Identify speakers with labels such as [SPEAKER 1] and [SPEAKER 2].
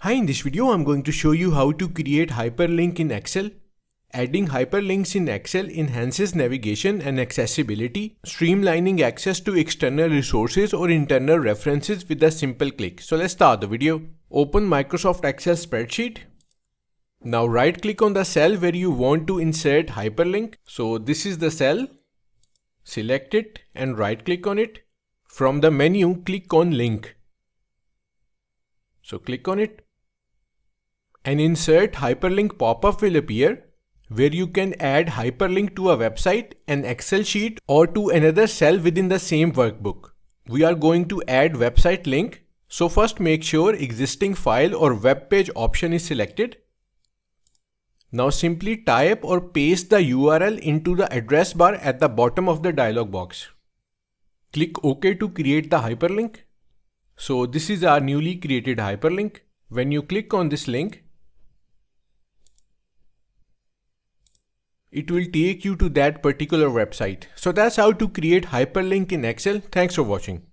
[SPEAKER 1] Hi, in this video I'm going to show you how to create hyperlink in Excel. Adding hyperlinks in Excel enhances navigation and accessibility, streamlining access to external resources or internal references with a simple click. So let's start the video. Open Microsoft Excel spreadsheet. Now right click on the cell where you want to insert hyperlink. So this is the cell. Select it and right click on it. From the menu, click on link. So click on it. An insert hyperlink pop-up will appear where you can add hyperlink to a website, an Excel sheet, or to another cell within the same workbook. We are going to add website link. So first make sure existing file or web page option is selected. Now simply type or paste the URL into the address bar at the bottom of the dialog box. Click OK to create the hyperlink. So this is our newly created hyperlink. When you click on this link, it will take you to that particular website. So that's how to create hyperlink in Excel. Thanks for watching.